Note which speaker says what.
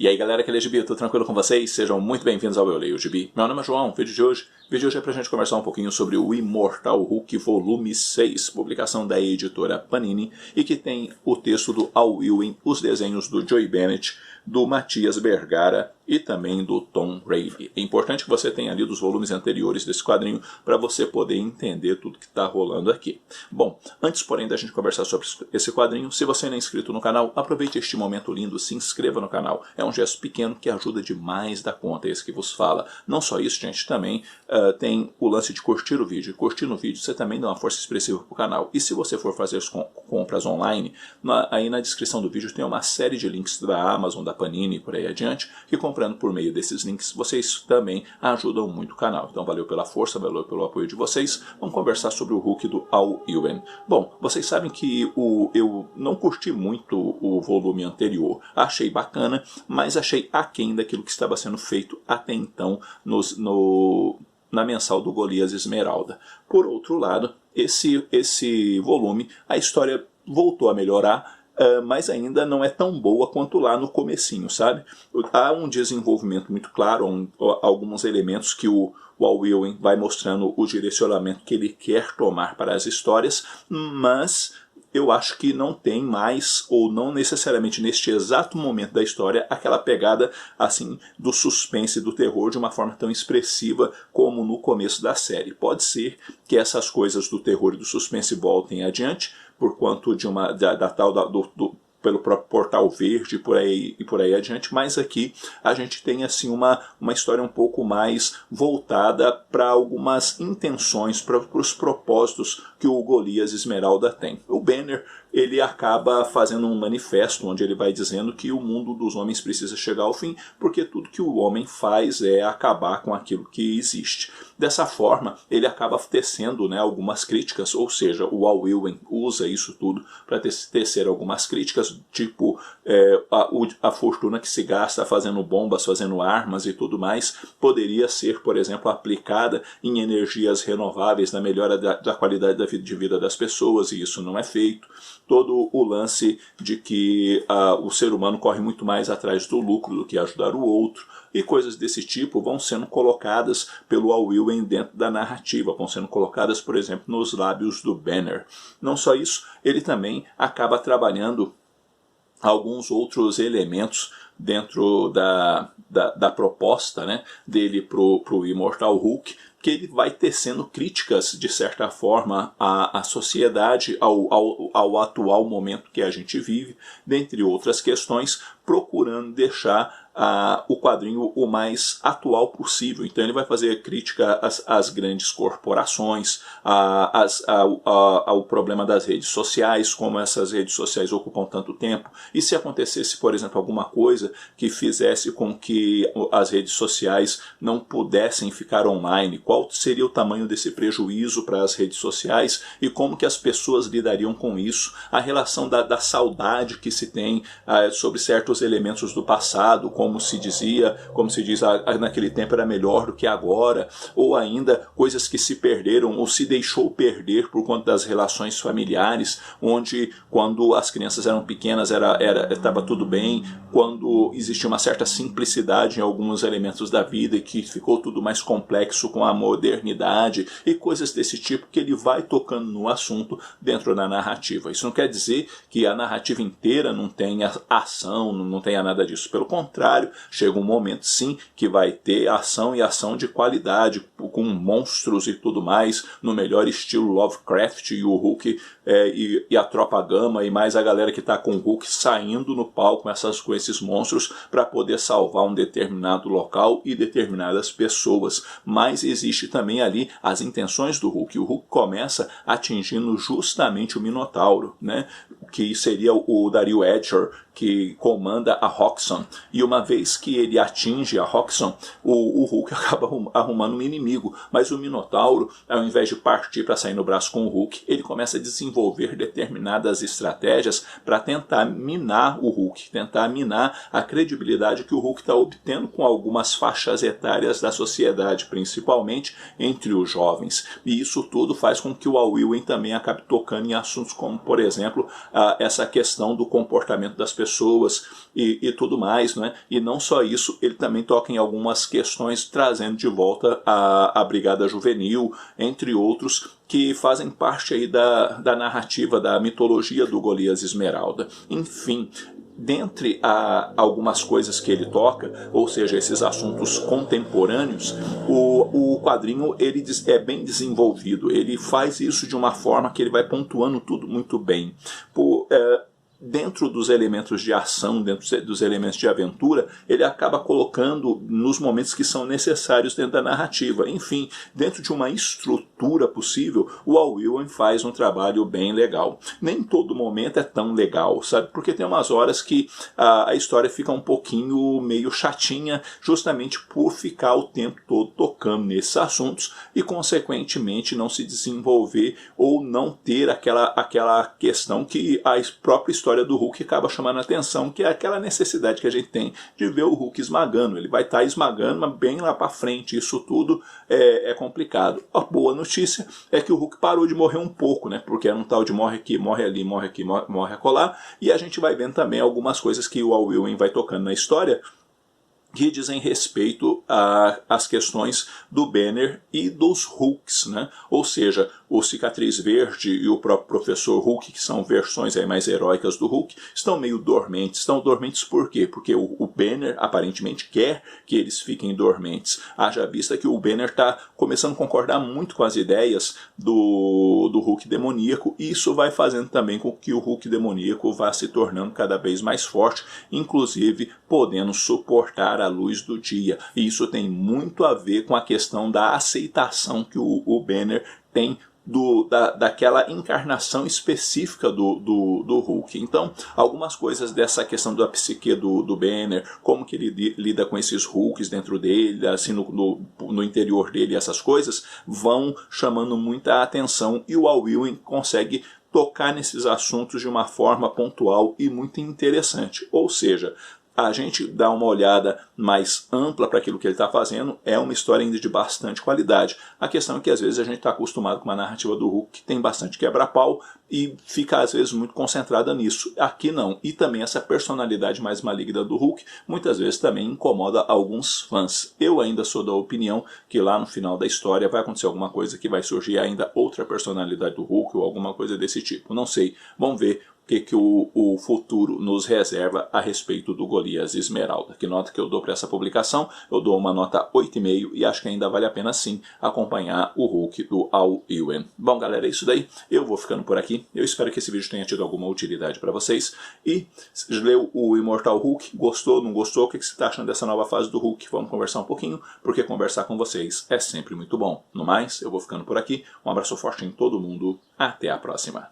Speaker 1: E aí galera, aqui é Gibi, tudo tranquilo com vocês? Sejam muito bem-vindos ao Eu Leio Gibi. Meu nome é João, o vídeo de hoje é pra gente conversar um pouquinho sobre o Imortal Hulk volume 6, publicação da editora Panini, e que tem o texto do Al Ewing, os desenhos do Joe Bennett, do Matias Bergara e também do Tom Reilly. É importante que você tenha lido os volumes anteriores desse quadrinho para você poder entender tudo que está rolando aqui. Bom, antes porém da gente conversar sobre esse quadrinho, se você não é inscrito no canal, aproveite este momento lindo, se inscreva no canal. É um gesto pequeno que ajuda demais da conta, esse que vos fala. Não só isso, gente, também tem o lance de curtir o vídeo. Curtir no vídeo você também dá uma força expressiva para o canal. E se você for fazer as compras online, aí na descrição do vídeo tem uma série de links da Amazon, da Panini e por aí adiante, que comprando por meio desses links, vocês também ajudam muito o canal. Então valeu pela força, valeu pelo apoio de vocês. Vamos conversar sobre o Hulk do Al Ewing. Bom, vocês sabem que eu não curti muito o volume anterior. Achei bacana, mas achei aquém daquilo que estava sendo feito até então na mensal do Golias Esmeralda. Por outro lado, esse volume, a história voltou a melhorar, mas ainda não é tão boa quanto lá no comecinho, sabe? Há um desenvolvimento muito claro, alguns elementos que o Al Ewing vai mostrando o direcionamento que ele quer tomar para as histórias, mas eu acho que não tem mais, ou não necessariamente neste exato momento da história, aquela pegada assim do suspense e do terror de uma forma tão expressiva como no começo da série. Pode ser que essas coisas do terror e do suspense voltem adiante, por quanto de pelo próprio Portal Verde e por aí adiante, mas aqui a gente tem assim uma história um pouco mais voltada para algumas intenções, para os propósitos que o Golias Esmeralda tem. O Banner, ele acaba fazendo um manifesto onde ele vai dizendo que o mundo dos homens precisa chegar ao fim, porque tudo que o homem faz é acabar com aquilo que existe. Dessa forma, ele acaba tecendo, né, algumas críticas, ou seja, o Al Ewing usa isso tudo para tecer algumas críticas, tipo a fortuna que se gasta fazendo bombas, fazendo armas e tudo mais, poderia ser, por exemplo, aplicada em energias renováveis, na melhora da qualidade de vida das pessoas, e isso não é feito. Todo o lance de que o ser humano corre muito mais atrás do lucro do que ajudar o outro, e coisas desse tipo vão sendo colocadas pelo Al Ewing dentro da narrativa, vão sendo colocadas, por exemplo, nos lábios do Banner. Não só isso, ele também acaba trabalhando alguns outros elementos dentro da proposta, né, dele para o Imortal Hulk, que ele vai tecendo críticas, de certa forma, à sociedade, ao atual momento que a gente vive, dentre outras questões, procurando deixar o quadrinho o mais atual possível. Então ele vai fazer crítica às grandes corporações, ao problema das redes sociais, como essas redes sociais ocupam tanto tempo, e se acontecesse, por exemplo, alguma coisa que fizesse com que as redes sociais não pudessem ficar online, qual seria o tamanho desse prejuízo para as redes sociais e como que as pessoas lidariam com isso, a relação da saudade que se tem sobre certos elementos do passado, como se diz, naquele tempo era melhor do que agora, ou ainda coisas que se perderam ou se deixou perder por conta das relações familiares, onde quando as crianças eram pequenas estava tudo bem, quando existia uma certa simplicidade em alguns elementos da vida e que ficou tudo mais complexo com a modernidade e coisas desse tipo que ele vai tocando no assunto dentro da narrativa. Isso não quer dizer que a narrativa inteira não tenha ação, não tenha nada disso. Pelo contrário, chega um momento sim que vai ter ação e ação de qualidade, com monstros e tudo mais, no melhor estilo Lovecraft, e o Hulk e a Tropa Gama e mais a galera que está com o Hulk saindo no palco com esses monstros para poder salvar um determinado local e determinadas pessoas. Mas existe também ali as intenções do Hulk. O Hulk começa atingindo justamente o Minotauro, né? Que seria o Dario Edgar, que comanda a Roxxon, e uma vez que ele atinge a Roxxon, o Hulk acaba arrumando um inimigo, mas o Minotauro, ao invés de partir para sair no braço com o Hulk, ele começa a desenvolver determinadas estratégias para tentar minar o Hulk, tentar minar a credibilidade que o Hulk está obtendo com algumas faixas etárias da sociedade, principalmente entre os jovens, e isso tudo faz com que o Al Ewing também acabe tocando em assuntos como, por exemplo, essa questão do comportamento das pessoas e tudo mais, né? E não só isso, ele também toca em algumas questões trazendo de volta a Brigada Juvenil, entre outros, que fazem parte aí da narrativa, da mitologia do Golias Esmeralda. Enfim, dentre algumas coisas que ele toca, ou seja, esses assuntos contemporâneos, o quadrinho ele é bem desenvolvido. Ele faz isso de uma forma que ele vai pontuando tudo muito bem. Dentro dos elementos de ação, dentro dos elementos de aventura, ele acaba colocando nos momentos que são necessários dentro da narrativa. Enfim, dentro de uma estrutura possível, o Al Ewing faz um trabalho bem legal. Nem todo momento é tão legal, sabe? Porque tem umas horas que a história fica um pouquinho meio chatinha, justamente por ficar o tempo todo tocando nesses assuntos e, consequentemente, não se desenvolver ou não ter aquela questão que a própria história do Hulk acaba chamando a atenção, que é aquela necessidade que a gente tem de ver o Hulk esmagando. Ele vai estar esmagando, mas bem lá para frente. Isso tudo é complicado. A boa notícia é que o Hulk parou de morrer um pouco, né? Porque era um tal de morre aqui, morre ali, morre aqui, morre acolá. E a gente vai vendo também algumas coisas que o Al Ewing vai tocando na história que dizem respeito às questões do Banner e dos Hulks, né? Ou seja, o Cicatriz Verde e o próprio Professor Hulk, que são versões aí mais heróicas do Hulk, estão meio dormentes. Estão dormentes por quê? Porque o Banner aparentemente quer que eles fiquem dormentes. Haja vista que o Banner está começando a concordar muito com as ideias do Hulk demoníaco, e isso vai fazendo também com que o Hulk demoníaco vá se tornando cada vez mais forte, inclusive podendo suportar a luz do dia. E isso tem muito a ver com a questão da aceitação que o Banner tem daquela encarnação específica do Hulk. Então, algumas coisas dessa questão da psique do Banner, como que ele lida com esses Hulks dentro dele, assim no interior dele, essas coisas, vão chamando muita atenção, e o Al Ewing consegue tocar nesses assuntos de uma forma pontual e muito interessante. Ou seja, a gente dá uma olhada mais ampla para aquilo que ele está fazendo, é uma história ainda de bastante qualidade. A questão é que às vezes a gente está acostumado com uma narrativa do Hulk que tem bastante quebra-pau e fica às vezes muito concentrada nisso. Aqui não. E também essa personalidade mais maligna do Hulk muitas vezes também incomoda alguns fãs. Eu ainda sou da opinião que lá no final da história vai acontecer alguma coisa que vai surgir ainda outra personalidade do Hulk ou alguma coisa desse tipo. Não sei. Vamos ver que o futuro nos reserva a respeito do Golias Esmeralda. Que nota que eu dou para essa publicação? Eu dou uma nota 8,5 e acho que ainda vale a pena sim acompanhar o Hulk do Al Ewing. Bom, galera, é isso daí. Eu vou ficando por aqui. Eu espero que esse vídeo tenha tido alguma utilidade para vocês. E leu o Imortal Hulk? Gostou, não gostou? O que você está achando dessa nova fase do Hulk? Vamos conversar um pouquinho, porque conversar com vocês é sempre muito bom. No mais, eu vou ficando por aqui. Um abraço forte em todo mundo. Até a próxima.